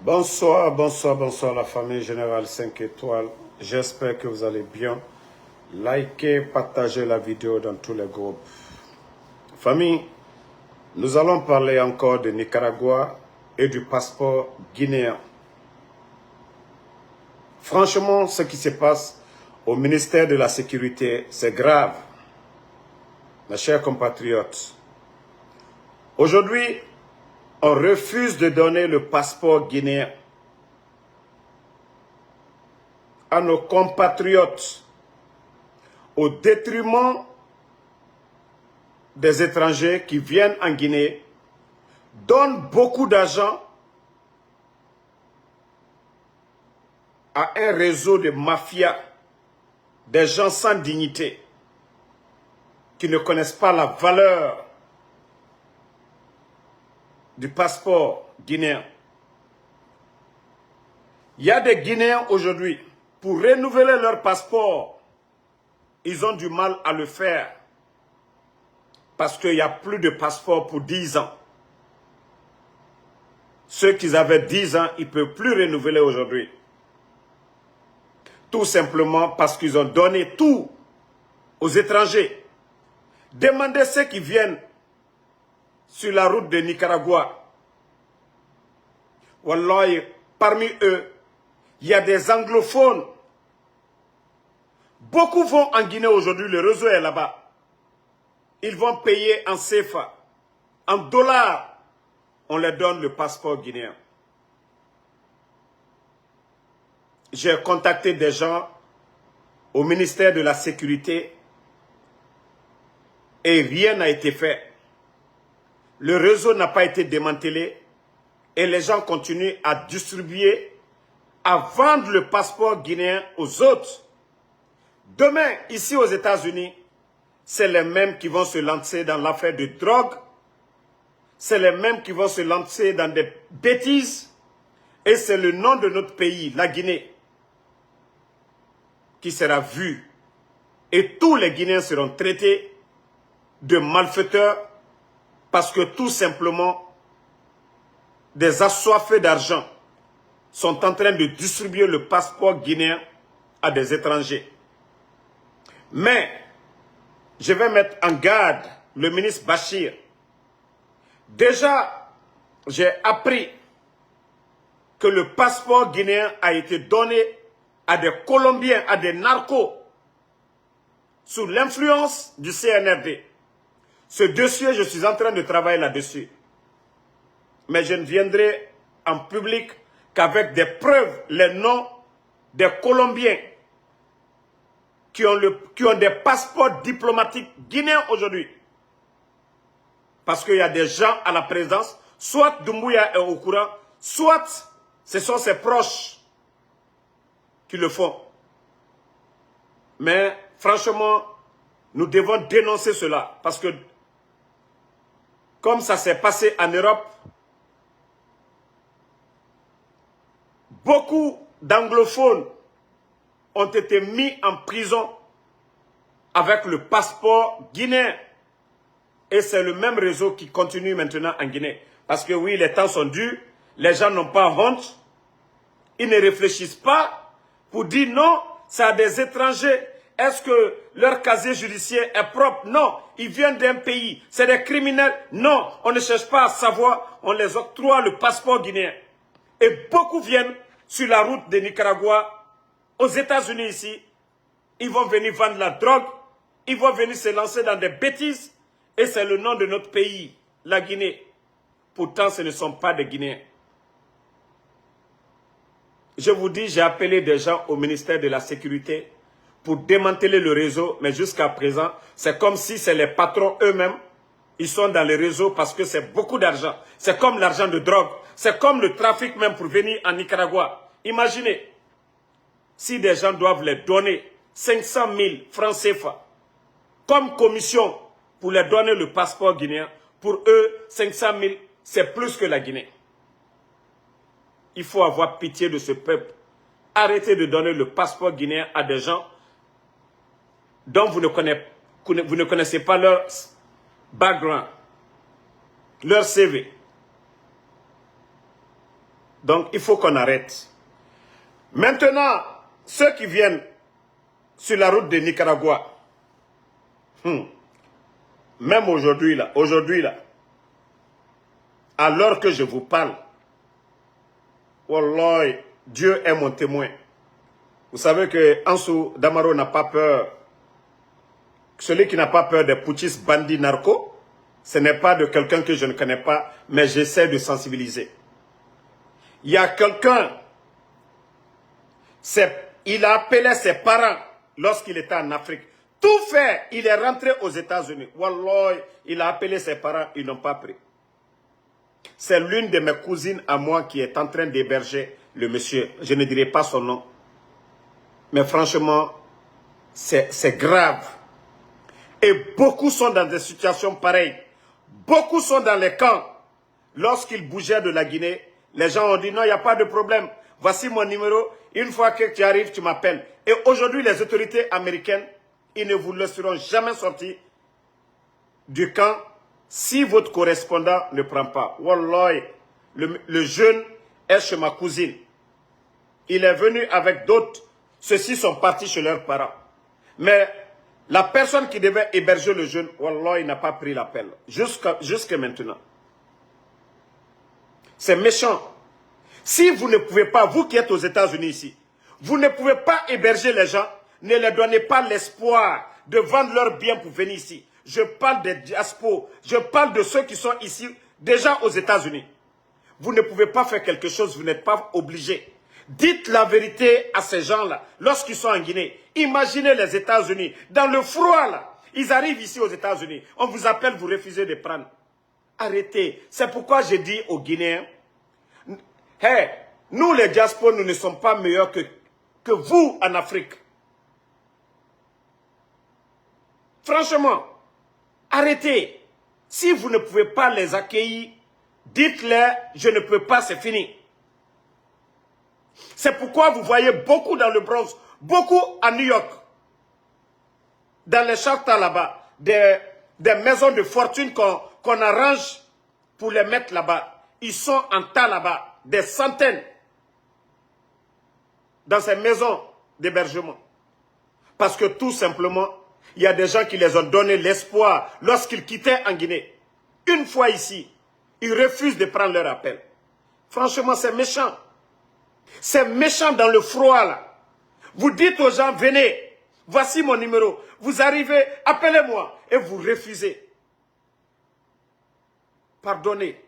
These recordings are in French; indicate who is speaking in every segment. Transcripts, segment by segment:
Speaker 1: Bonsoir, bonsoir, bonsoir la famille Générale 5 étoiles. J'espère que vous allez bien. Likez, partagez la vidéo dans tous les groupes. Famille, nous allons parler encore de Nicaragua et du passeport guinéen. Franchement, ce qui se passe au ministère de la Sécurité, c'est grave. Mes chers compatriotes, aujourd'hui, on refuse de donner le passeport guinéen à nos compatriotes au détriment des étrangers qui viennent en Guinée, donnent beaucoup d'argent à un réseau de mafia, des gens sans dignité, qui ne connaissent pas la valeur du passeport guinéen. Il y a des Guinéens aujourd'hui, pour renouveler leur passeport, ils ont du mal à le faire parce qu'il n'y a plus de passeport pour 10 ans. Ceux qui avaient 10 ans, ils ne peuvent plus renouveler aujourd'hui. Tout simplement parce qu'ils ont donné tout aux étrangers. Demandez ceux qui viennent sur la route de Nicaragua. Wallahi, parmi eux, il y a des anglophones. Beaucoup vont en Guinée aujourd'hui, le réseau est là-bas. Ils vont payer en CFA, en dollars. On leur donne le passeport guinéen. J'ai contacté des gens au ministère de la Sécurité et rien n'a été fait. Le réseau n'a pas été démantelé et les gens continuent à distribuer, à vendre le passeport guinéen aux autres. Demain, ici aux États-Unis, c'est les mêmes qui vont se lancer dans l'affaire de drogue. C'est les mêmes qui vont se lancer dans des bêtises. Et c'est le nom de notre pays, la Guinée, qui sera vu. Et tous les Guinéens seront traités de malfaiteurs parce que tout simplement, des assoiffés d'argent sont en train de distribuer le passeport guinéen à des étrangers. Mais, je vais mettre en garde le ministre Bachir. Déjà, j'ai appris que le passeport guinéen a été donné à des Colombiens, à des narcos, sous l'influence du CNRD. Ce dossier, je suis en train de travailler là-dessus. Mais je ne viendrai en public qu'avec des preuves, les noms des Colombiens qui ont des passeports diplomatiques guinéens aujourd'hui. Parce qu'il y a des gens à la présidence, soit Doumbouya est au courant, soit ce sont ses proches qui le font. Mais franchement, nous devons dénoncer cela. Parce que, comme ça s'est passé en Europe, beaucoup d'anglophones ont été mis en prison avec le passeport guinéen. Et c'est le même réseau qui continue maintenant en Guinée. Parce que oui, les temps sont durs, les gens n'ont pas honte, ils ne réfléchissent pas pour dire non, c'est à des étrangers. Est-ce que leur casier judiciaire est propre? Non, ils viennent d'un pays, c'est des criminels. Non, on ne cherche pas à savoir, on les octroie le passeport guinéen. Et beaucoup viennent sur la route de Nicaragua, aux États-Unis ici, ils vont venir vendre la drogue, ils vont venir se lancer dans des bêtises. Et c'est le nom de notre pays, la Guinée. Pourtant, ce ne sont pas des Guinéens. Je vous dis, j'ai appelé des gens au ministère de la Sécurité pour démanteler le réseau, mais jusqu'à présent, c'est comme si c'est les patrons eux-mêmes. Ils sont dans le réseau parce que c'est beaucoup d'argent. C'est comme l'argent de drogue. C'est comme le trafic même pour venir en Nicaragua. Imaginez, si des gens doivent les donner 500 000 francs CFA comme commission pour leur donner le passeport guinéen, pour eux, 500 000, c'est plus que la Guinée. Il faut avoir pitié de ce peuple. Arrêtez de donner le passeport guinéen à des gens dont vous ne connaissez pas leur background, leur CV. Donc, il faut qu'on arrête. Maintenant, ceux qui viennent sur la route de Nicaragua, même aujourd'hui là, à l'heure que je vous parle, Wallah, Dieu est mon témoin. Vous savez que Ansou Damaro n'a pas peur. Celui qui n'a pas peur des putschistes bandits narcos, ce n'est pas de quelqu'un que je ne connais pas, mais j'essaie de sensibiliser. Il y a quelqu'un, il a appelé ses parents lorsqu'il était en Afrique. Tout fait, il est rentré aux États-Unis. Wallah, il a appelé ses parents, ils n'ont pas pris. C'est l'une de mes cousines à moi qui est en train d'héberger le monsieur. Je ne dirai pas son nom. Mais franchement, c'est grave. Et beaucoup sont dans des situations pareilles. Beaucoup sont dans les camps. Lorsqu'ils bougeaient de la Guinée, les gens ont dit non, il n'y a pas de problème. Voici mon numéro. Une fois que tu arrives, tu m'appelles. Et aujourd'hui, les autorités américaines, ils ne vous laisseront jamais sortir du camp si votre correspondant ne prend pas. Wallah, le jeune est chez ma cousine. Il est venu avec d'autres. Ceux-ci sont partis chez leurs parents. Mais la personne qui devait héberger le jeune, Wallah, il n'a pas pris l'appel. Jusqu'à maintenant. C'est méchant. Si vous ne pouvez pas, vous qui êtes aux États-Unis ici, vous ne pouvez pas héberger les gens, ne leur donnez pas l'espoir de vendre leurs biens pour venir ici. Je parle des diasporas, je parle de ceux qui sont ici, déjà aux États-Unis. Vous ne pouvez pas faire quelque chose, vous n'êtes pas obligé. Dites la vérité à ces gens-là, lorsqu'ils sont en Guinée. Imaginez les États-Unis, dans le froid là, ils arrivent ici aux États-Unis, on vous appelle, vous refusez de prendre. Arrêtez. C'est pourquoi j'ai dit aux Guinéens, hey, nous les diasporas, nous ne sommes pas meilleurs que vous en Afrique. Franchement, arrêtez. Si vous ne pouvez pas les accueillir, dites-leur, je ne peux pas, c'est fini. C'est pourquoi vous voyez beaucoup dans le Bronx, beaucoup à New York, dans les châteaux là-bas, des maisons de fortune qu'on arrange pour les mettre là-bas. Ils sont en tas là-bas, des centaines, dans ces maisons d'hébergement. Parce que tout simplement, il y a des gens qui les ont donné l'espoir lorsqu'ils quittaient en Guinée. Une fois ici, ils refusent de prendre leur appel. Franchement, c'est méchant. C'est méchant dans le froid là. Vous dites aux gens, venez, voici mon numéro. Vous arrivez, appelez-moi. Et vous refusez. Pardonnez.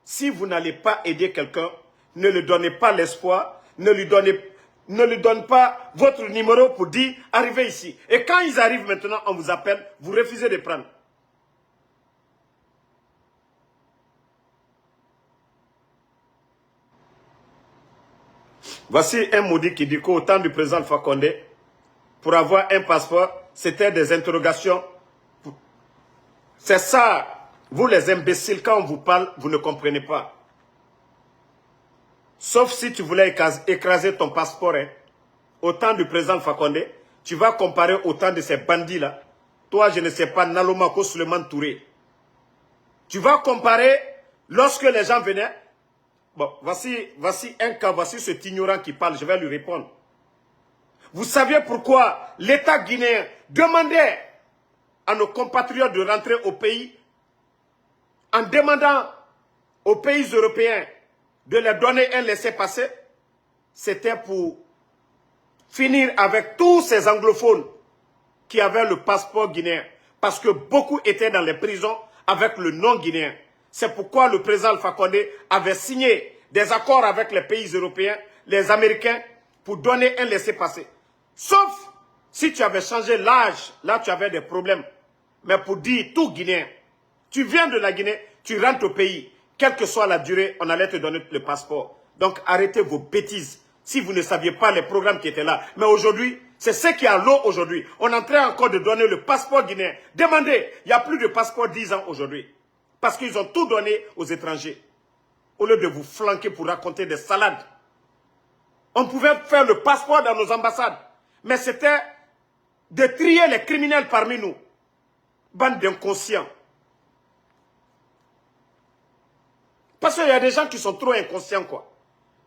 Speaker 1: Si vous n'allez pas aider quelqu'un, ne lui donnez pas l'espoir, ne lui donne pas votre numéro pour dire, arrivez ici. Et quand ils arrivent maintenant, on vous appelle, vous refusez de prendre. Voici un maudit qui dit qu'au temps du président Alpha Condé, pour avoir un passeport, c'était des interrogations. C'est ça. Vous les imbéciles, quand on vous parle, vous ne comprenez pas. Sauf si tu voulais écraser ton passeport. Hein. Au temps du président Alpha Condé, tu vas comparer au temps de ces bandits-là. Toi, je ne sais pas, Nalomako Suleiman Touré. Tu vas comparer lorsque les gens venaient. Bon, voici un cas, voici cet ignorant qui parle, je vais lui répondre. Vous saviez pourquoi l'État guinéen demandait à nos compatriotes de rentrer au pays en demandant aux pays européens de leur donner un laissez-passer? C'était pour finir avec tous ces anglophones qui avaient le passeport guinéen. Parce que beaucoup étaient dans les prisons avec le nom guinéen. C'est pourquoi le président Alpha Condé avait signé des accords avec les pays européens, les Américains, pour donner un laissez-passer. Sauf si tu avais changé l'âge, là tu avais des problèmes. Mais pour dire tout Guinéen, tu viens de la Guinée, tu rentres au pays, quelle que soit la durée, on allait te donner le passeport. Donc arrêtez vos bêtises si vous ne saviez pas les programmes qui étaient là. Mais aujourd'hui, c'est ce qui est à l'eau aujourd'hui. On est en train encore de donner le passeport guinéen. Demandez, il n'y a plus de passeport 10 ans aujourd'hui. Parce qu'ils ont tout donné aux étrangers. Au lieu de vous flanquer pour raconter des salades. On pouvait faire le passeport dans nos ambassades. Mais c'était de trier les criminels parmi nous. Bande d'inconscients. Parce qu'il y a des gens qui sont trop inconscients, quoi.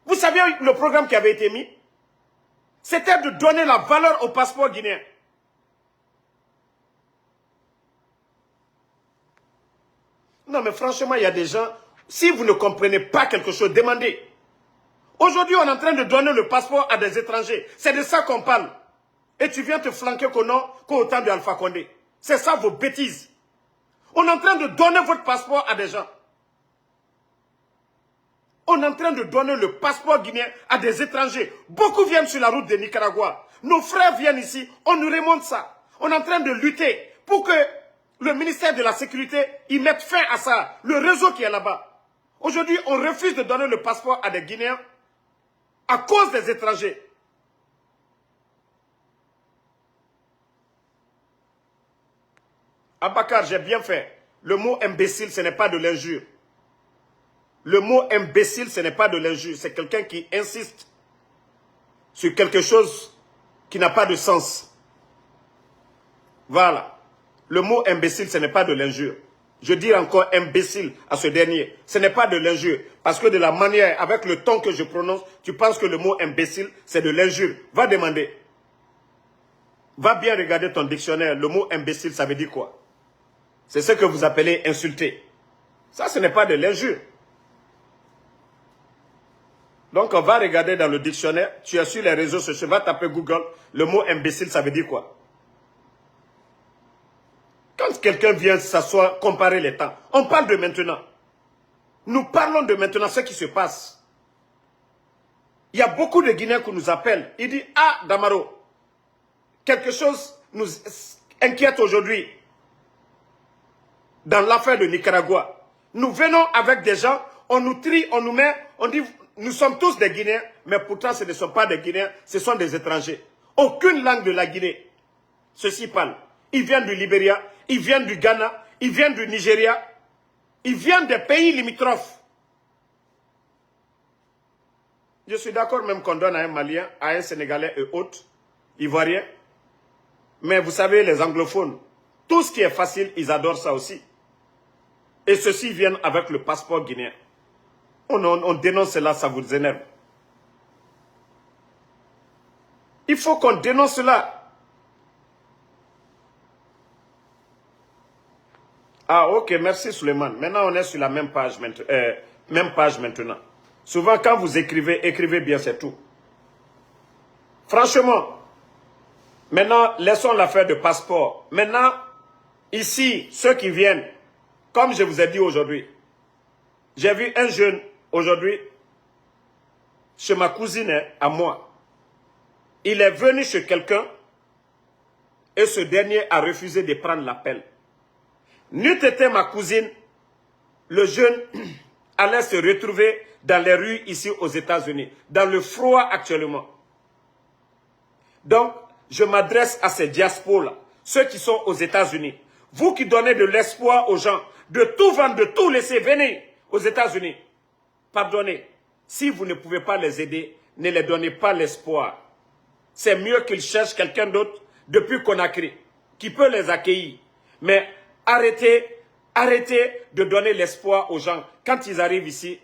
Speaker 1: Vous savez le programme qui avait été mis? C'était de donner la valeur au passeport guinéen. Non, mais franchement, il y a des gens, si vous ne comprenez pas quelque chose, demandez. Aujourd'hui, on est en train de donner le passeport à des étrangers. C'est de ça qu'on parle. Et tu viens te flanquer qu'au temps de Alpha Condé. C'est ça vos bêtises. On est en train de donner votre passeport à des gens. On est en train de donner le passeport guinéen à des étrangers. Beaucoup viennent sur la route de Nicaragua. Nos frères viennent ici, on nous remonte ça. On est en train de lutter pour que le ministère de la Sécurité y mette fin à ça. Le réseau qui est là-bas. Aujourd'hui, on refuse de donner le passeport à des Guinéens à cause des étrangers. Abakar, j'ai bien fait. Le mot imbécile, ce n'est pas de l'injure. Le mot imbécile, ce n'est pas de l'injure. C'est quelqu'un qui insiste sur quelque chose qui n'a pas de sens. Voilà. Le mot imbécile, ce n'est pas de l'injure. Je dis encore imbécile à ce dernier. Ce n'est pas de l'injure. Parce que de la manière, avec le ton que je prononce, tu penses que le mot imbécile, c'est de l'injure. Va demander. Va bien regarder ton dictionnaire. Le mot imbécile, ça veut dire quoi? C'est ce que vous appelez insulter. Ça, ce n'est pas de l'injure. Donc, on va regarder dans le dictionnaire. Tu es sur les réseaux sociaux, va taper Google. Le mot imbécile, ça veut dire quoi? Quand quelqu'un vient s'asseoir, comparer les temps, on parle de maintenant. Nous parlons de maintenant, ce qui se passe. Il y a beaucoup de Guinéens qui nous appellent. Ils disent, ah, Damaro, quelque chose nous inquiète aujourd'hui dans l'affaire de Nicaragua. Nous venons avec des gens, on nous trie, on nous met, on dit, nous sommes tous des Guinéens, mais pourtant ce ne sont pas des Guinéens, ce sont des étrangers. Aucune langue de la Guinée, ceux-ci parlent. Ils viennent du Libéria, ils viennent du Ghana, ils viennent du Nigeria, ils viennent des pays limitrophes. Je suis d'accord même qu'on donne à un Malien, à un Sénégalais et autres, Ivoiriens. Mais vous savez, les anglophones, tout ce qui est facile, ils adorent ça aussi. Et ceux-ci viennent avec le passeport guinéen. On dénonce cela, ça vous énerve. Il faut qu'on dénonce cela. Ah, ok, merci Suleiman. Maintenant, on est sur la même page maintenant. Souvent, quand vous écrivez, écrivez bien, c'est tout. Franchement, maintenant, laissons l'affaire de passeport. Maintenant, ici, ceux qui viennent, comme je vous ai dit aujourd'hui, j'ai vu un jeune aujourd'hui, chez ma cousine, à moi. Il est venu chez quelqu'un et ce dernier a refusé de prendre l'appel. N'eût été ma cousine, le jeune allait se retrouver dans les rues ici aux États-Unis, dans le froid actuellement. Donc, je m'adresse à ces diasporas, ceux qui sont aux États-Unis. Vous qui donnez de l'espoir aux gens, de tout vendre, de tout laisser, venez aux États-Unis. Pardonnez, si vous ne pouvez pas les aider, ne les donnez pas l'espoir. C'est mieux qu'ils cherchent quelqu'un d'autre depuis Conakry, qui peut les accueillir. Mais arrêtez de donner l'espoir aux gens. Quand ils arrivent ici,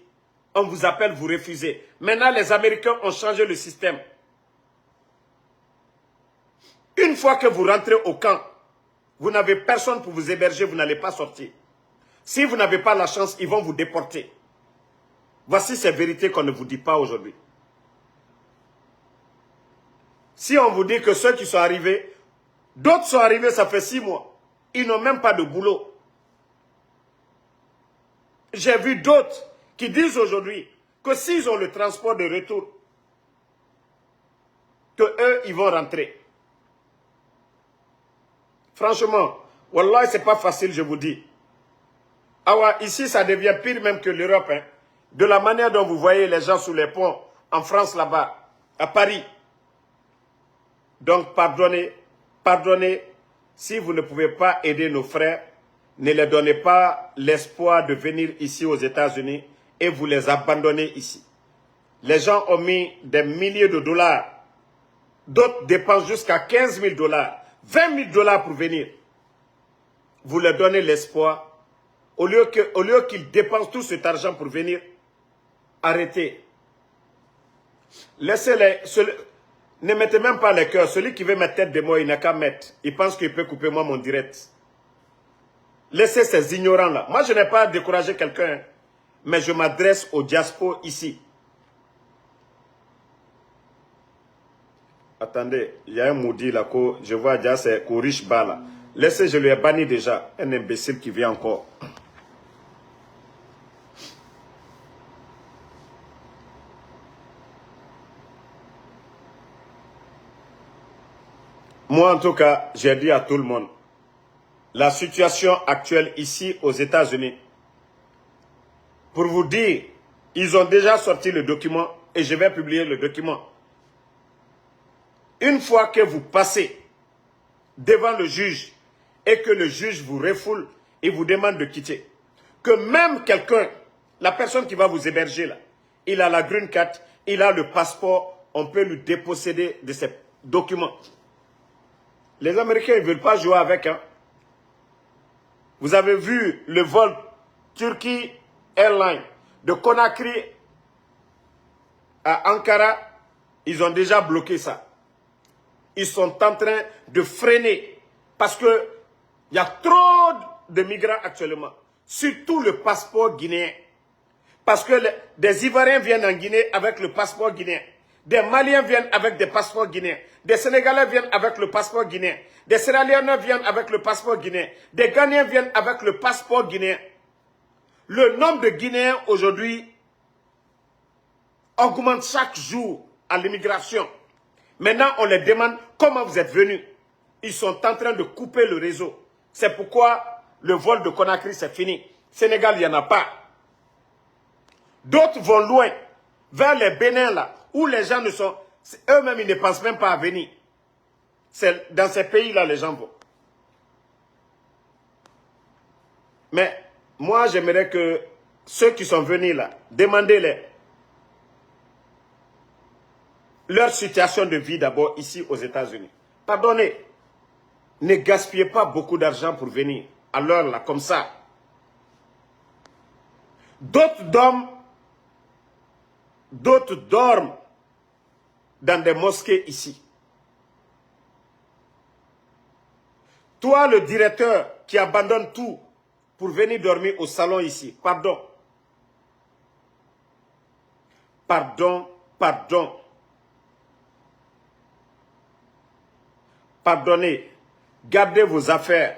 Speaker 1: on vous appelle, vous refusez. Maintenant, les Américains ont changé le système. Une fois que vous rentrez au camp, vous n'avez personne pour vous héberger, vous n'allez pas sortir. Si vous n'avez pas la chance, ils vont vous déporter. Voici ces vérités qu'on ne vous dit pas aujourd'hui. Si on vous dit que ceux qui sont arrivés, d'autres sont arrivés, ça fait 6 mois. Ils n'ont même pas de boulot. J'ai vu d'autres qui disent aujourd'hui que s'ils ont le transport de retour, que eux, ils vont rentrer. Franchement, wallah, c'est pas facile, je vous dis. Ah ouais, ici, ça devient pire même que l'Europe. Hein. De la manière dont vous voyez les gens sous les ponts, en France là-bas, à Paris. Donc, pardonnez, si vous ne pouvez pas aider nos frères, ne les donnez pas l'espoir de venir ici aux États-Unis et vous les abandonnez ici. Les gens ont mis des milliers de dollars. D'autres dépensent jusqu'à 15 000 dollars, 20 000 dollars pour venir. Vous leur donnez l'espoir. Au lieu qu'ils dépensent tout cet argent pour venir, arrêtez. Laissez-les. Ne mettez même pas les cœurs. Celui qui veut mettre tête de moi, il n'a qu'à mettre. Il pense qu'il peut couper moi mon direct. Laissez ces ignorants-là. Moi, je n'ai pas découragé quelqu'un, hein, mais je m'adresse aux diaspora ici. Attendez, il y a un maudit là, que je vois déjà, c'est Kourish Ba là. Laissez, je lui ai banni déjà. Un imbécile qui vient encore. Moi, en tout cas, j'ai dit à tout le monde, la situation actuelle ici aux États-Unis, pour vous dire, ils ont déjà sorti le document et je vais publier le document. Une fois que vous passez devant le juge et que le juge vous refoule et vous demande de quitter, que même quelqu'un, la personne qui va vous héberger là, il a la green card, il a le passeport, on peut lui déposséder de ses documents. Les Américains ne veulent pas jouer avec. Hein. Vous avez vu le vol Turkey Airlines de Conakry à Ankara, ils ont déjà bloqué ça. Ils sont en train de freiner parce qu'il y a trop de migrants actuellement, surtout le passeport guinéen. Parce que des Ivoiriens viennent en Guinée avec le passeport guinéen. Des Maliens viennent avec des passeports guinéens. Des Sénégalais viennent avec le passeport guinéen. Des Sierra Leonéens viennent avec le passeport guinéen. Des Ghanéens viennent avec le passeport guinéen. Le nombre de Guinéens aujourd'hui augmente chaque jour à l'immigration. Maintenant, on les demande comment vous êtes venus. Ils sont en train de couper le réseau. C'est pourquoi le vol de Conakry, c'est fini. Sénégal, il n'y en a pas. D'autres vont loin, vers les Bénin, là, où les gens ne sont... Eux-mêmes, ils ne pensent même pas à venir. C'est dans ces pays-là, les gens vont. Mais moi, j'aimerais que ceux qui sont venus là, demandez-les leur situation de vie d'abord ici aux États-Unis. Pardonnez, ne gaspillez pas beaucoup d'argent pour venir à l'heure là, comme ça. D'autres dorment dans des mosquées ici. Toi, le directeur qui abandonne tout pour venir dormir au salon ici, pardon. Pardon, pardon. Pardonnez, gardez vos affaires.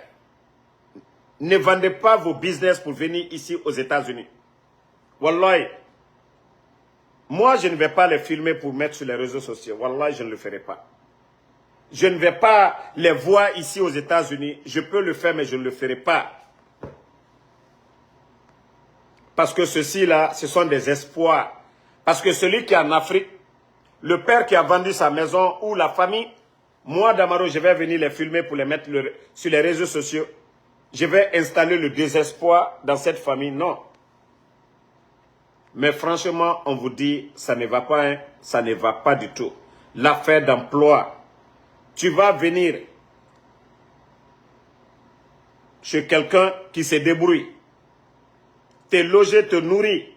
Speaker 1: Ne vendez pas vos business pour venir ici aux États-Unis. Wallahi, moi je ne vais pas les filmer pour mettre sur les réseaux sociaux. Wallahi, je ne le ferai pas. Je ne vais pas les voir ici aux États-Unis. Je peux le faire, mais je ne le ferai pas. Parce que ceci-là, ce sont des espoirs. Parce que celui qui est en Afrique, le père qui a vendu sa maison ou la famille, moi, Damaro, je vais venir les filmer pour les mettre sur les réseaux sociaux. Je vais installer le désespoir dans cette famille. Non. Mais franchement, on vous dit, ça ne va pas, hein? Ça ne va pas du tout. L'affaire d'emploi. Tu vas venir chez quelqu'un qui se débrouille. Te loger, te nourrir.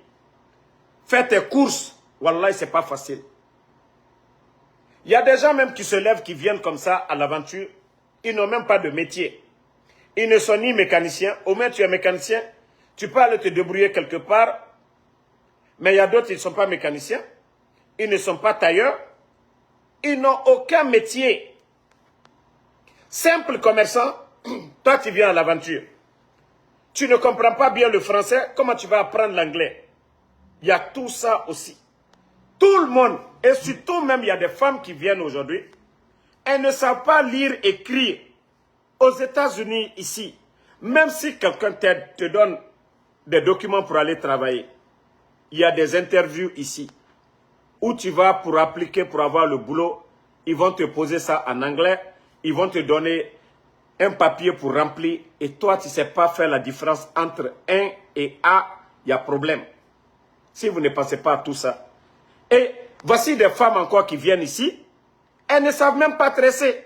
Speaker 1: Faire tes courses. Wallah, c'est pas facile. Il y a des gens même qui se lèvent, qui viennent comme ça à l'aventure. Ils n'ont même pas de métier. Ils ne sont ni mécaniciens. Au moins, tu es mécanicien. Tu peux aller te débrouiller quelque part. Mais il y a d'autres, ils ne sont pas mécaniciens. Ils ne sont pas tailleurs. Ils n'ont aucun métier. Simple commerçant, toi tu viens à l'aventure. Tu ne comprends pas bien le français, comment tu vas apprendre l'anglais? Il y a tout ça aussi. Tout le monde, et surtout même il y a des femmes qui viennent aujourd'hui, elles ne savent pas lire et écrire. Aux États-Unis, ici, même si quelqu'un t'aide, te donne des documents pour aller travailler, il y a des interviews ici, où tu vas pour appliquer, pour avoir le boulot, ils vont te poser ça en anglais, ils vont te donner un papier pour remplir, et toi, tu ne sais pas faire la différence entre un et A, il y a problème. Si vous ne pensez pas à tout ça. Et voici des femmes encore qui viennent ici, elles ne savent même pas tresser.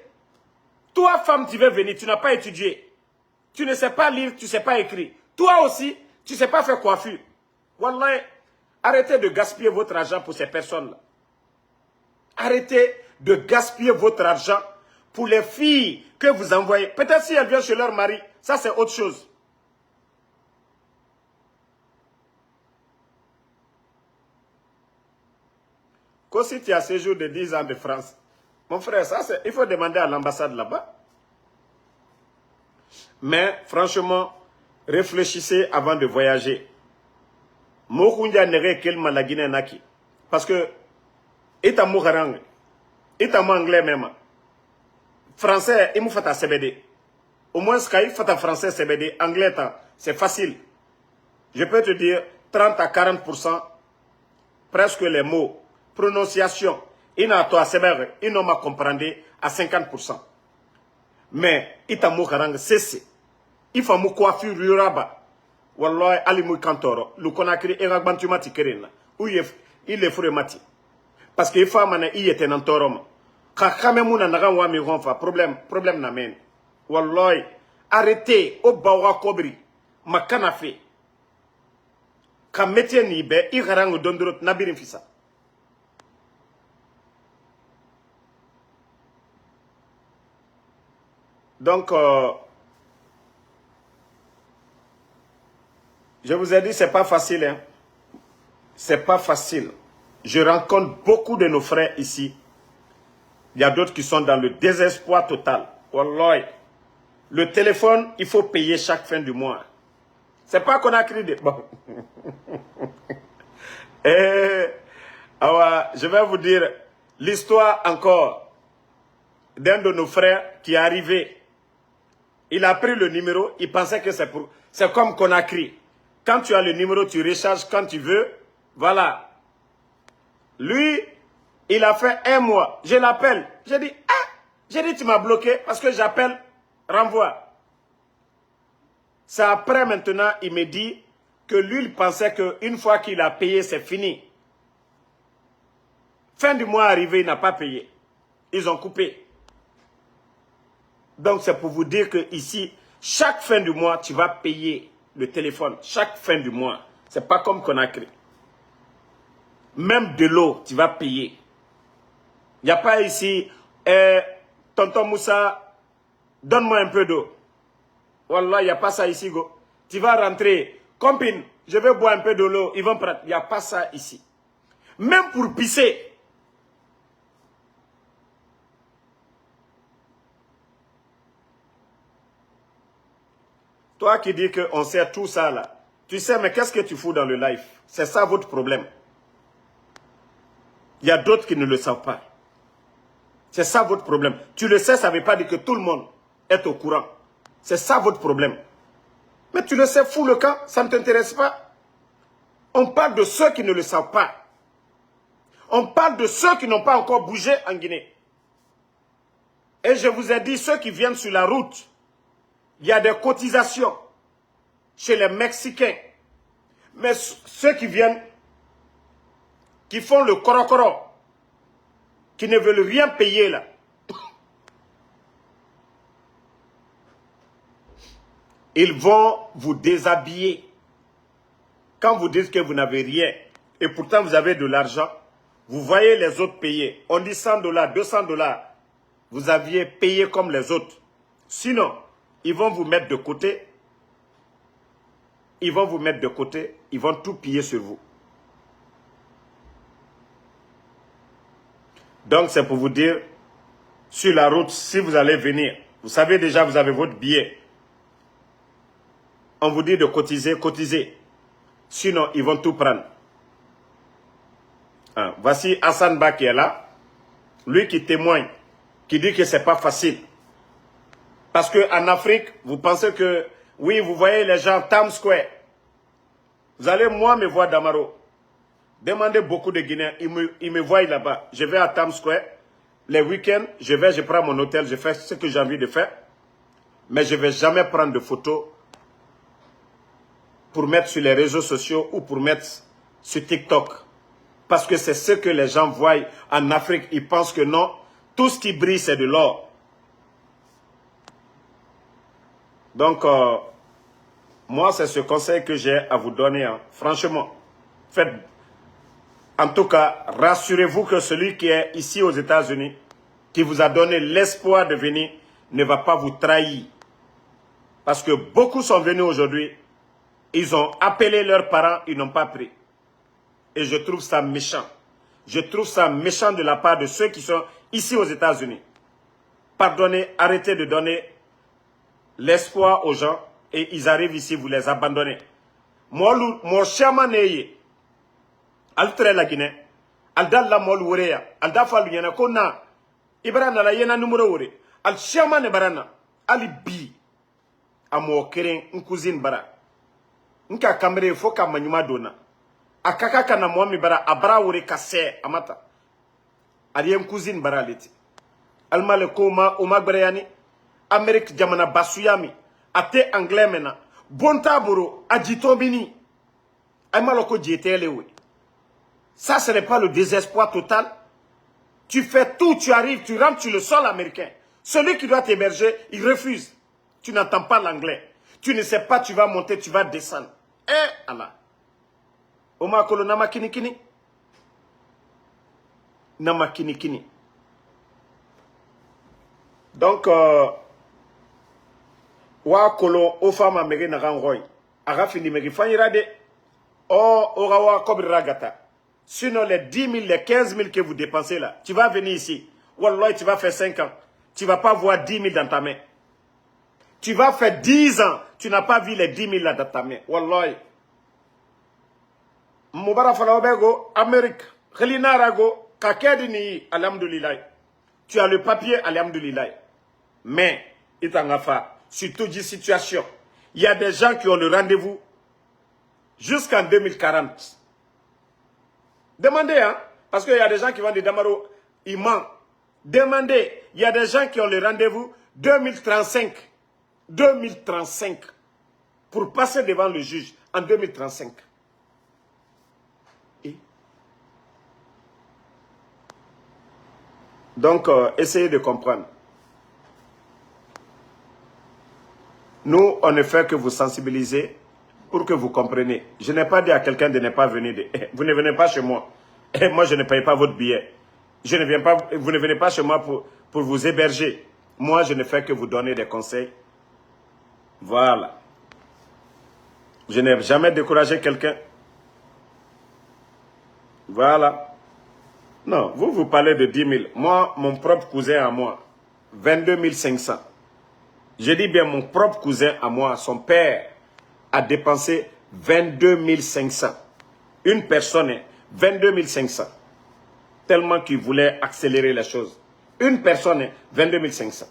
Speaker 1: Toi, femme, tu veux venir, tu n'as pas étudié. Tu ne sais pas lire, tu ne sais pas écrire. Toi aussi, tu ne sais pas faire coiffure. Wallah, arrêtez de gaspiller votre argent pour ces personnes-là. Arrêtez de gaspiller votre argent pour les filles que vous envoyez. Peut-être si elles viennent chez leur mari, ça c'est autre chose. Quand si tu as séjour de 10 ans de France, mon frère, ça il faut demander à l'ambassade là-bas. Mais franchement, réfléchissez avant de voyager. Parce que, ita mouharang, ita anglais même. Français, il m'a fait un CBD. Au moins, il fait un français CBD. Anglais, c'est facile. Je peux te dire 30 à 40%, presque les mots. Prononciation, il n'a pas il n'a pas compris à 50%. Mais, ita mouharang, c'est il faut mou coiffure ruraba. Wallahi, ali mou kantoro. Le konakri, eragbantumati kerena. Ou il est furemati. Parce que il faut maner, il était en torom. Kakame mouna nagan wami ronfa. Problème n'amène. Wallahi, arrêtez, au bawa kobri. Makanafe. Ka métier ni be, il harang dondrot nabirin fisa. Donc, je vous ai dit, c'est pas facile. Hein? C'est pas facile. Je rencontre beaucoup de nos frères ici. Il y a d'autres qui sont dans le désespoir total. Wallahi. Le téléphone, il faut payer chaque fin du mois. C'est pas qu'on a créé des... Bon. Alors, je vais vous dire l'histoire encore d'un de nos frères qui est arrivé. Il a pris le numéro, il pensait que c'est pour... C'est comme Conakry. Quand tu as le numéro, tu recharges quand tu veux. Voilà. Lui, il a fait un mois. Je l'appelle. J'ai dit, ah! J'ai dit, tu m'as bloqué parce que j'appelle, renvoie. C'est après maintenant, il me dit que lui, il pensait qu'une fois qu'il a payé, c'est fini. Fin du mois arrivé, il n'a pas payé. Ils ont coupé. Donc, c'est pour vous dire que ici, chaque fin du mois, tu vas payer le téléphone. Chaque fin du mois. C'est pas comme Conakry. Même de l'eau, tu vas payer. Il n'y a pas ici, tonton Moussa, donne-moi un peu d'eau. Wallah, il n'y a pas ça ici, go. Tu vas rentrer, compine, je vais boire un peu de l'eau, ils vont prendre. Il n'y a pas ça ici. Même pour pisser. Toi qui dis qu'on sait tout ça là, tu sais, mais qu'est-ce que tu fous dans le life? C'est ça votre problème. Il y a d'autres qui ne le savent pas. C'est ça votre problème. Tu le sais, ça ne veut pas dire que tout le monde est au courant. C'est ça votre problème. Mais tu le sais, fous le camp, ça ne t'intéresse pas. On parle de ceux qui ne le savent pas. On parle de ceux qui n'ont pas encore bougé en Guinée. Et je vous ai dit, ceux qui viennent sur la route, il y a des cotisations chez les Mexicains. Mais ceux qui viennent, qui font le corocoro, qui ne veulent rien payer là, ils vont vous déshabiller. Quand vous dites que vous n'avez rien, et pourtant vous avez de l'argent, vous voyez les autres payer. On dit 100 $, 200 $. Vous aviez payé comme les autres. Sinon, ils vont vous mettre de côté. Ils vont vous mettre de côté. Ils vont tout piller sur vous. Donc, c'est pour vous dire, sur la route, si vous allez venir, vous savez déjà, vous avez votre billet. On vous dit de cotiser, cotiser. Sinon, ils vont tout prendre. Hein. Voici Hassan Ba qui est là. Lui qui témoigne, qui dit que ce n'est pas facile. Parce qu'en Afrique, vous pensez que, oui, vous voyez les gens Times Square. Vous allez, moi, me voir d'Amaro. Demandez beaucoup de Guinéens, ils me voient là-bas. Je vais à Times Square. Les week-ends, je prends mon hôtel, je fais ce que j'ai envie de faire. Mais je ne vais jamais prendre de photos pour mettre sur les réseaux sociaux ou pour mettre sur TikTok. Parce que c'est ce que les gens voient en Afrique. Ils pensent que non, tout ce qui brille, c'est de l'or. Donc, moi, c'est ce conseil que j'ai à vous donner. Hein. Franchement, En tout cas, rassurez-vous que celui qui est ici aux États-Unis, qui vous a donné l'espoir de venir, ne va pas vous trahir. Parce que beaucoup sont venus aujourd'hui, ils ont appelé leurs parents, ils n'ont pas pris. Et je trouve ça méchant. Je trouve ça méchant de la part de ceux qui sont ici aux États-Unis. Pardonnez, arrêtez de donner l'espoir aux gens et ils arrivent ici, vous les abandonnez. Moi, mon chaman est altre la Guinée, alda la mol wureya, alda falu yana kona, ibrana la yena numero wure, al chaman barana, ali bi, amo keren cousine bara, nka kamere foka manyuma dona, akaka kana mwami bara abra wure kase amata, ali cousine bara leti, almale koma umagbreyani, Amérique jamana basuyami, ate anglais mena, bontaburo, ajitobini, aymaloko jietelewe. Ça, ce n'est pas le désespoir total. Tu fais tout, tu arrives, tu rentres sur le sol américain. Celui qui doit t'héberger, il refuse. Tu n'entends pas l'anglais. Tu ne sais pas, tu vas monter, tu vas descendre. Eh, Allah. Oma kolo nama kini kini. Nama kini kini. Donc, wa kolo ofama mege na rangoy. Aga fini mege fanyirade. O orawa kobri ragata. Sinon, les 10 000, les 15 000 que vous dépensez là, tu vas venir ici. Wallah, tu vas faire 5 ans. Tu ne vas pas voir 10 000 dans ta main. Tu vas faire 10 ans. Tu n'as pas vu les 10 000 là dans ta main. Wallah. Mubara Falawabego, Amérique. Khelina Rago, Kakedini, alhamdoulilah. Tu as le papier, alhamdoulilah. Mais, il t'en a fait. Sur toute situation, il y a des gens qui ont le rendez-vous jusqu'en 2040. Demandez, hein, parce qu'il y a des gens qui vont de Damaro, ils mentent. Demandez, il y a des gens qui ont le rendez-vous 2035. 2035. Pour passer devant le juge en 2035. Et? Donc, essayez de comprendre. Nous, on ne fait que vous sensibiliser pour que vous compreniez. Je n'ai pas dit à quelqu'un de ne pas venir. Vous ne venez pas chez moi. Et moi, je ne paye pas votre billet. Je ne viens pas, vous ne venez pas chez moi pour vous héberger. Moi, je ne fais que vous donner des conseils. Voilà. Je n'ai jamais découragé quelqu'un. Voilà. Non, vous parlez de 10 000. Moi, mon propre cousin à moi, 22 500. Je dis bien mon propre cousin à moi, son père, a dépensé 22 500. Une personne, 22 500. Tellement qu'il voulait accélérer les choses. Une personne, 22 500.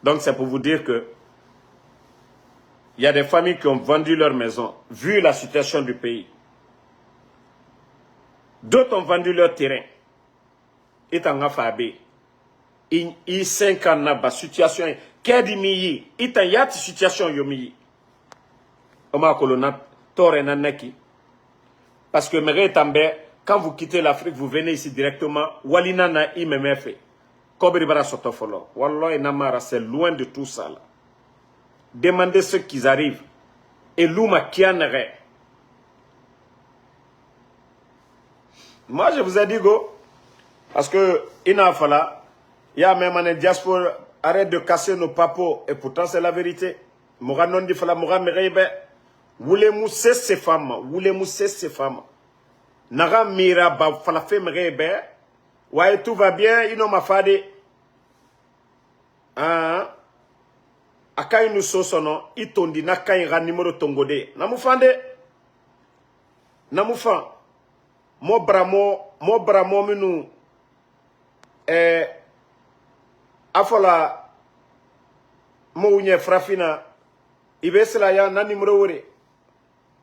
Speaker 1: Donc c'est pour vous dire que il y a des familles qui ont vendu leur maison, vu la situation du pays. D'autres ont vendu leur terrain. Et en a fait il 5 ans na situation. Qu'est-ce miyi? Il y a une situation yomi. Parce que quand vous quittez l'Afrique, vous venez ici directement. Walina na IMMF. Kobribara sotofolo. Wallah namara, c'est loin de tout ça. Là. Demandez ceux qui arrivent. Et l'ouma kianere. Moi, je vous ai dit, go. Parce que, il n'a pas il y a même un diaspora, arrête de casser nos papos. Et pourtant, c'est la vérité. Moura non di fala, moura merebe. Voulez-vous ces femmes? Voulez-vous ces femmes? Nara mira ba fala fe merebe. Ouais, tout va bien, il n'a pas fait. Ah. Akai nous sosono, itondi nakai ra numéro tongode. Namufande. Namufan. Mo bramo minu. Afola mo unye frafina ibesela ya na numéro wore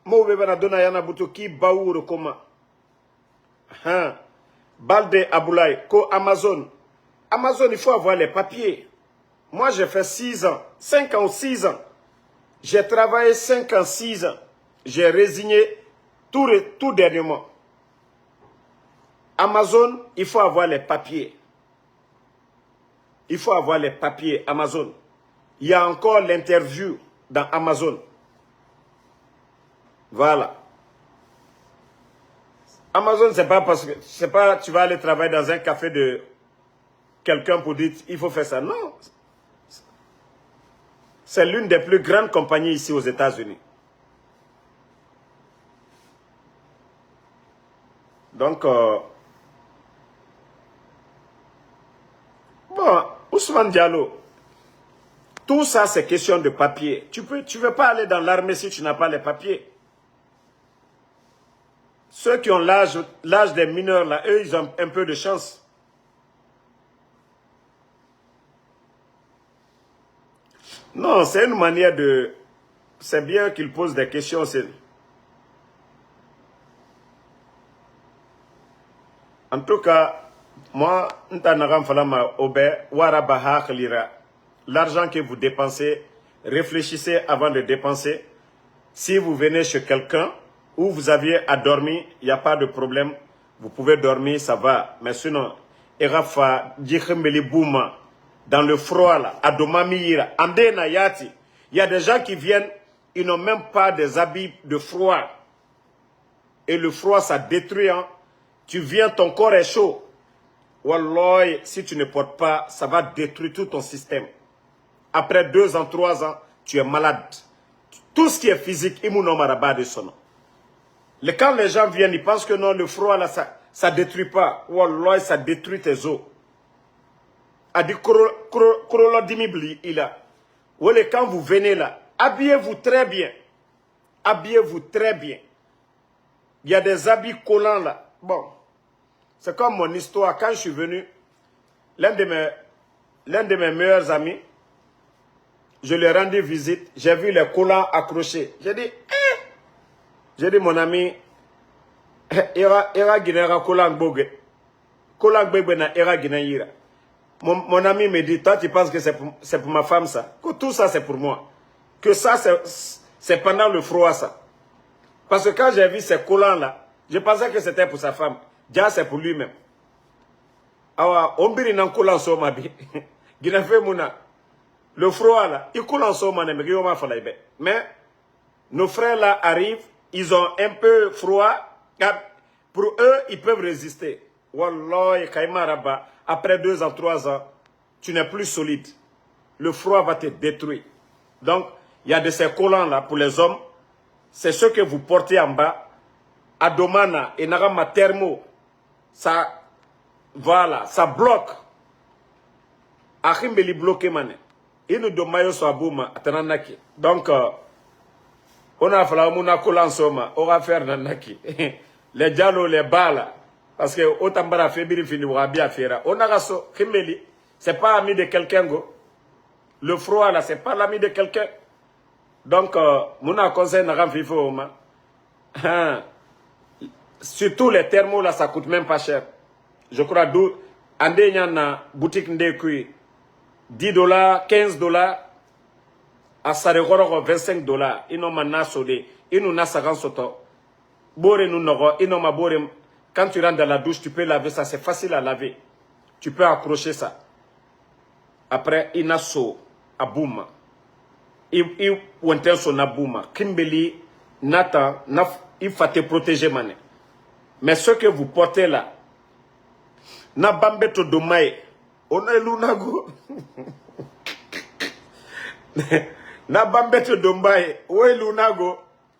Speaker 1: mo bebe na dona ya na buto ki baouro koma Balde Aboulaye ko Amazon il faut avoir les papiers. Moi j'ai fait 6 ans 5 ans ou 6 ans j'ai travaillé 5 ans 6 ans j'ai résigné tout dernièrement. Amazon il faut avoir les papiers. Il faut avoir les papiers Amazon. Il y a encore l'interview dans Amazon. Voilà. Amazon, c'est pas parce que c'est pas tu vas aller travailler dans un café de quelqu'un pour dire il faut faire ça. Non. C'est l'une des plus grandes compagnies ici aux États-Unis. Donc, bon, Ousmane Diallo, tout ça c'est question de papier. Tu veux pas aller dans l'armée si tu n'as pas les papiers. Ceux qui ont l'âge des mineurs, là, eux, ils ont un peu de chance. Non, c'est une manière de... C'est bien qu'ils posent des questions. En tout cas, moi, l'argent que vous dépensez, réfléchissez avant de dépenser. Si vous venez chez quelqu'un où vous aviez à dormir, il n'y a pas de problème. Vous pouvez dormir, ça va. Mais sinon, dans le froid, là, à Domamira, Andena Yati, il y a des gens qui viennent, ils n'ont même pas des habits de froid. Et le froid, ça détruit. Hein. Tu viens, ton corps est chaud. Wallah, si tu ne portes pas, ça va détruire tout ton système. Après 2 ans, 3 ans, tu es malade. Tout ce qui est physique, quand les gens viennent, ils pensent que non, le froid, là, ça ne détruit pas. Wallah, ça détruit tes os. Adi Korolodimibli, il a. Quand vous venez là, habillez-vous très bien. Habillez-vous très bien. Il y a des habits collants là. Bon, c'est comme mon histoire. Quand je suis venu, l'un de mes meilleurs amis, je lui ai rendu visite. J'ai vu les collants accrochés. J'ai dit, J'ai dit, mon ami, mon ami me dit, toi tu penses que c'est pour ma femme ça? Que tout ça c'est pour moi. Que ça c'est pendant le froid ça. Parce que quand j'ai vu ces collants là, je pensais que c'était pour sa femme. Déjà c'est pour lui-même. Awa, on biri nan collant so ma bi. Gina fait mouna. Le froid là, il coule en somme, mais nos frères là arrivent, ils ont un peu froid. Pour eux, ils peuvent résister. Wallah, après 2 ans, 3 ans, tu n'es plus solide. Le froid va te détruire. Donc, il y a de ces collants là pour les hommes. C'est ce que vous portez en bas. Adomana et Narama Thermo, ça, voilà, ça bloque. Achimbeli bloqué mané. Et nous domayo so abouma atananaki. Donc, on a fait la mouna kolansoma, on va faire nanaki. Les dialogues, les balles, parce que Otambara Fébiri fini bien faire. On a rasso, Chimbeli, c'est pas ami de quelqu'un go. Le froid là, c'est pas l'ami de quelqu'un. Donc, mouna conseil n'a rien fait surtout les thermos là, ça coûte même pas cher. Je crois d'où, andé y en a boutique ndekui. $10, $15, à Saregoro, $25. Ils n'ont pas sodé. Ils n'ont pas soto. Bore nous n'aurons, ils n'ont pas bore. Quand tu rentres dans la douche, tu peux laver ça. C'est facile à laver. Tu peux accrocher ça. Après, ils n'ont so à bouma. Ils ont un son à bouma. Kimbeli, Nathan, il faut te protéger, mané. Mais ce que vous portez là, na bambeto domae. On est lunago. Na bambeto dombaye, oe lunago.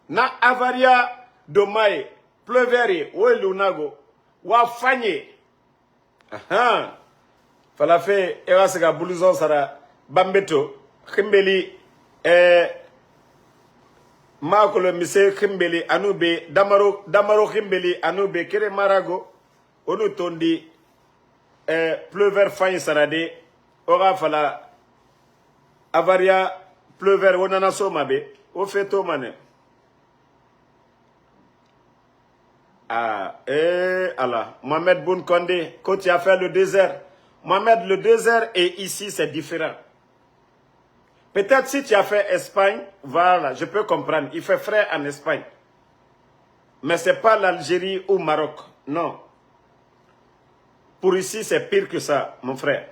Speaker 1: Na avaria domaye, pleuveri, oe lunago. Wa fanye. Aha. Fala fe, era sega blouson sara bambeto. Kimbeli, Mako le mise Kimbeli, anube, damaro Kimbeli, anube, kere marago. Onu tondi. Pleuver fany sarade ora fala avaria pleuver wonana so mabe o feto mané Allah Mohamed Boun Kondé quand tu as fait le désert Mohamed, le désert et ici c'est différent. Peut-être si tu as fait Espagne, voilà, je peux comprendre, il fait frais en Espagne. Mais c'est pas l'Algérie ou Maroc, non. Pour ici, c'est pire que ça, mon frère.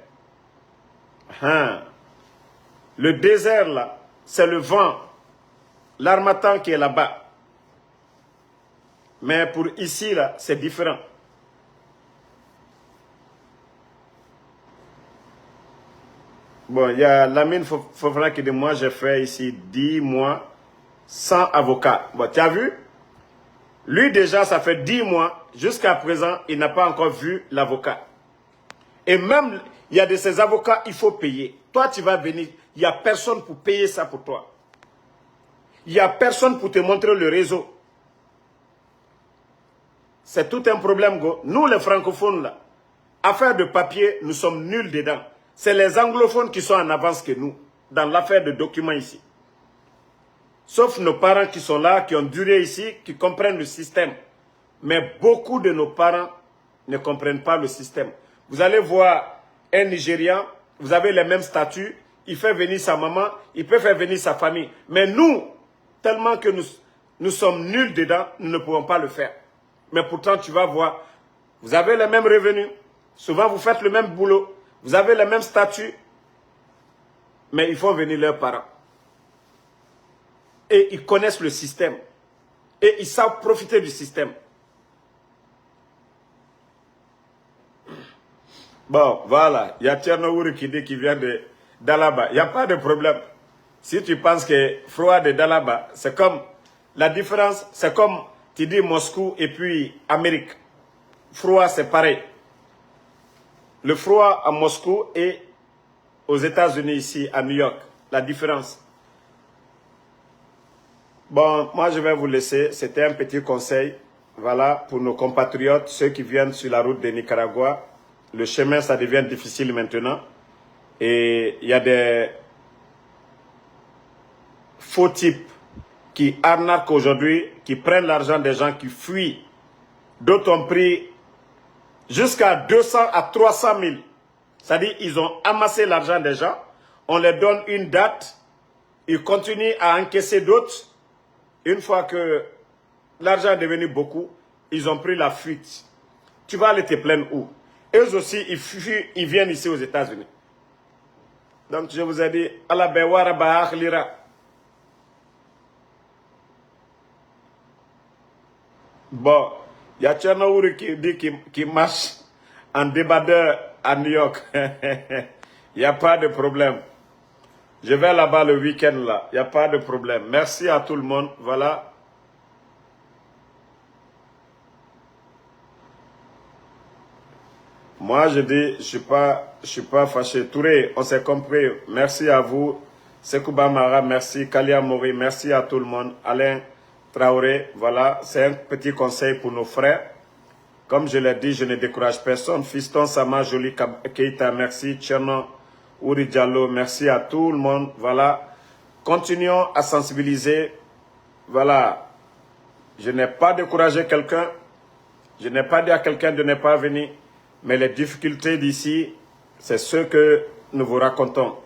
Speaker 1: Le désert, là, c'est le vent. L'harmattan qui est là-bas. Mais pour ici, là, c'est différent. Bon, il y a Lamine Fofana qui dit, moi, j'ai fait ici 10 mois sans avocat. Bon, tu as vu? Lui, déjà, ça fait 10 mois. Jusqu'à présent, il n'a pas encore vu l'avocat. Et même, il y a de ces avocats, il faut payer. Toi, tu vas venir. Il n'y a personne pour payer ça pour toi. Il n'y a personne pour te montrer le réseau. C'est tout un problème, go. Nous, les francophones, là, affaire de papier, nous sommes nuls dedans. C'est les anglophones qui sont en avance que nous, dans l'affaire de documents ici. Sauf nos parents qui sont là, qui ont duré ici, qui comprennent le système. Mais beaucoup de nos parents ne comprennent pas le système. Vous allez voir un Nigérian, vous avez les mêmes statuts, il fait venir sa maman, il peut faire venir sa famille. Mais nous, tellement que nous sommes nuls dedans, nous ne pouvons pas le faire. Mais pourtant, tu vas voir, vous avez les mêmes revenus, souvent vous faites le même boulot, vous avez les mêmes statuts, mais ils font venir leurs parents. Et ils connaissent le système. Et ils savent profiter du système. Bon, voilà. Il y a Tchernobyl qui dit qu'il vient de d'Alaba. Il n'y a pas de problème. Si tu penses que froid de d'Alaba, c'est comme... La différence, c'est comme tu dis Moscou et puis Amérique. Froid, c'est pareil. Le froid à Moscou et aux États-Unis ici, à New York. La différence. Bon, moi je vais vous laisser. C'était un petit conseil. Voilà, pour nos compatriotes, ceux qui viennent sur la route de Nicaragua. Le chemin, ça devient difficile maintenant. Et il y a des faux types qui arnaquent aujourd'hui, qui prennent l'argent des gens qui fuient. D'autres ont pris jusqu'à 200 à 300 000. C'est-à-dire ils ont amassé l'argent des gens. On leur donne une date. Ils continuent à encaisser d'autres. Une fois que l'argent est devenu beaucoup, ils ont pris la fuite. Tu vas aller te plaindre où? Eux aussi, ils viennent ici aux États-Unis. Donc, je vous ai dit, Allah bewara bahak lira. Bon, il y a Tchernobyl qui dit qu'il marche en débardeur à New York. Il n'y a pas de problème. Je vais là-bas le week-end là. Il n'y a pas de problème. Merci à tout le monde. Voilà. Moi, je dis, je suis pas fâché. Touré, on s'est compris. Merci à vous. Sekouba Mara, merci. Kalia Mori, merci à tout le monde. Alain Traoré, voilà. C'est un petit conseil pour nos frères. Comme je l'ai dit, je ne décourage personne. Fiston Sama, Jolie Keita, merci. Tcherno Ouri Diallo, merci à tout le monde. Voilà. Continuons à sensibiliser. Voilà. Je n'ai pas découragé quelqu'un. Je n'ai pas dit à quelqu'un de ne pas venir. Mais les difficultés d'ici, c'est ce que nous vous racontons.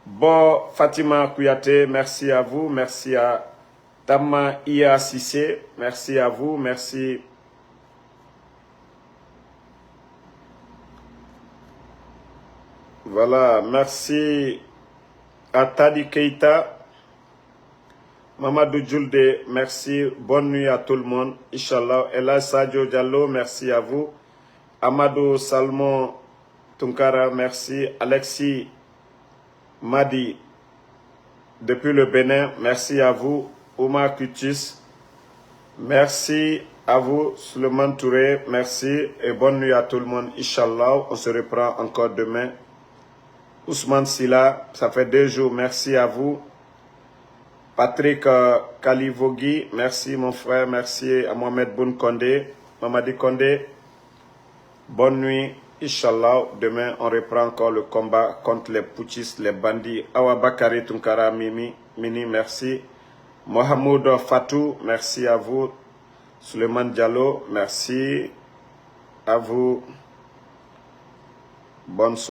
Speaker 1: Bon, Fatima Kouyaté, merci à vous. Merci à Tama Ia Sissé, merci à vous. Merci. Voilà, merci à Tadi Keita. Mamadou Djoulde, merci. Bonne nuit à tout le monde. Inch'Allah. Ella Sadio Diallo, merci à vous. Amadou Salmon Tunkara, merci. Alexis Madi, depuis le Bénin, merci à vous. Oumar Kutis, merci à vous. Suleiman Touré, merci. Et bonne nuit à tout le monde. Inch'Allah, on se reprend encore demain. Ousmane Silla, ça fait 2 jours, merci à vous. Patrick Kalivogui, merci mon frère, merci à Mohamed Boun Kondé, Mamadi Kondé. Bonne nuit, Inch'Allah. Demain, on reprend encore le combat contre les putschistes, les bandits. Awa Bakari Tunkara Mini, merci. Mohamed Fatou, merci à vous. Suleiman Diallo, merci à vous. Bonne soirée.